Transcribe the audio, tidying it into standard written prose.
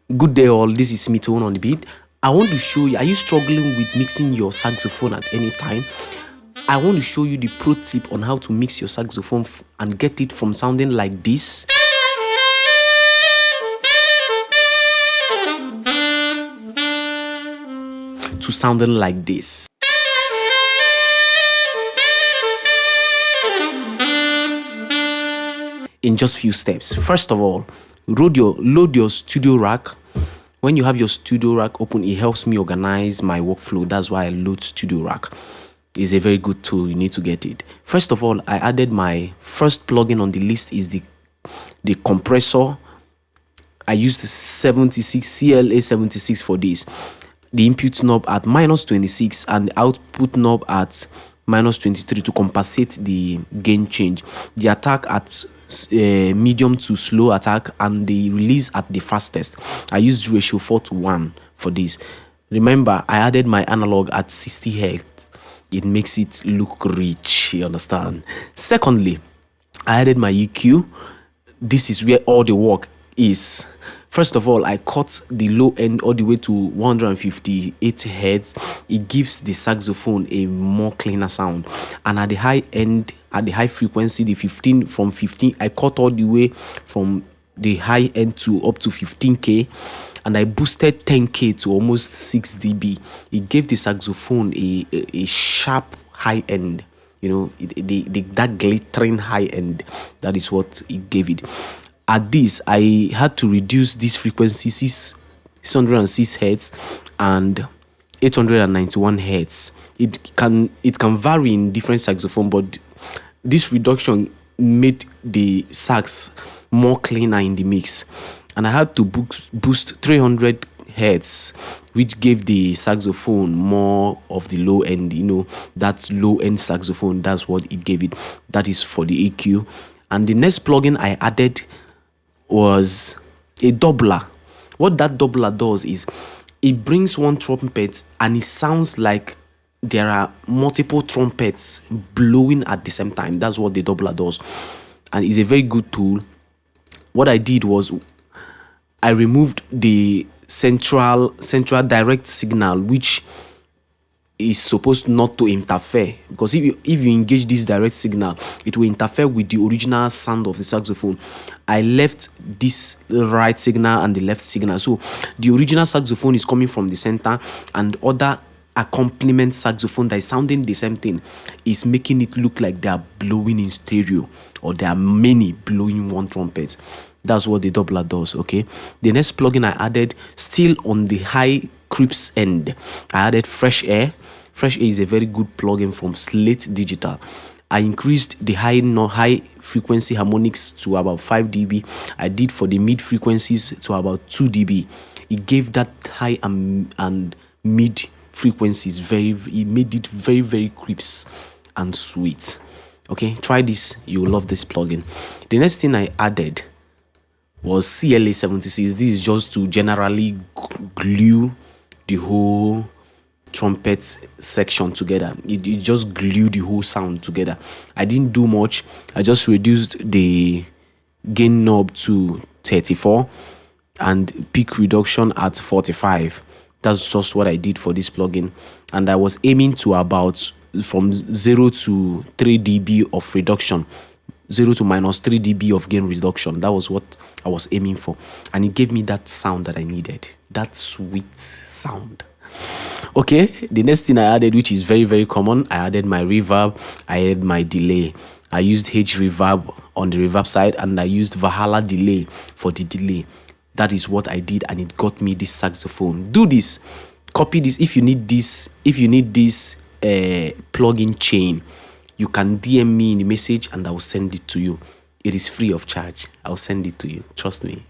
Good day all, this is Mitone on the beat. I want to show you, are you struggling with mixing your saxophone at any time? I want to show you the pro tip on how to mix your saxophone and get it from sounding like this to sounding like this. In just few steps. First of all, load your studio rack. When you have your studio rack open, it helps me organize my workflow. That's why I load studio rack. It's a very good tool. You need to get it. First of all, I added my first plugin on the list is the compressor. I used the 76 CLA 76 for this. The input knob at -26 and the output knob at -23 to compensate the gain change. The attack at medium to slow attack and the release at the fastest. I used ratio 4:1 for this. Remember, I added my analog at 60 Hz. It makes it look rich, you understand? Secondly, I added my EQ. This is where all the work is. First of all, I cut the low end all the way to 158 Hz. It gives the saxophone a more cleaner sound. And at the high end, at the high frequency, the 15 from 15, I cut all the way from the high end to up to 15K. And I boosted 10K to almost 6 dB. It gave the saxophone a sharp high end. You know, that glittering high end. That is what it gave it. At this, I had to reduce this frequency 606 Hz and 891 Hz. It can vary in different saxophone, but this reduction made the sax more cleaner in the mix. And I had to boost 300 Hz, which gave the saxophone more of the low end. You know, that low end saxophone, that's what it gave it. That is for the EQ. And the next plugin I added was a doubler. What that doubler does is it brings one trumpet and it sounds like there are multiple trumpets blowing at the same time. That's what the doubler does, and it's a very good tool. What I did was I removed the central direct signal, which is supposed not to interfere, because if you engage this direct signal, it will interfere with the original sound of the saxophone. I left this right signal and the left signal, so the original saxophone is coming from the center, and other accompaniment saxophone that is sounding the same thing is making it look like they are blowing in stereo, or there are many blowing one trumpet. That's what the doubler does. Okay, the next plugin I added, still on the high creeps end, I added Fresh Air. Fresh Air is a very good plugin from Slate Digital. I increased the high frequency harmonics to about 5 dB. I did for the mid frequencies to about 2 dB. It gave that high and mid frequencies it made it very, very crisp and sweet. Okay, try this, you'll love this plugin. The next thing I added was CLA 76. This is just to generally glue the whole trumpet section together. It just glued the whole sound together. I didn't do much. I just reduced the gain knob to 34 and peak reduction at 45. That's just what I did for this plugin, and I was aiming to about from 0 to 3 dB of reduction, 0 to -3 dB of gain reduction. That was what I was aiming for, and it gave me that sound that I needed, that sweet sound. Okay, the next thing I added, which is very, very common, I added my reverb, I added my delay. I used H reverb on the reverb side, and I used Valhalla delay for the delay. That is what I did, and it got me this saxophone. Do this, copy this. If you need this plugin chain, you can DM me in the message and I will send it to you. It is free of charge. I'll send it to you, trust me.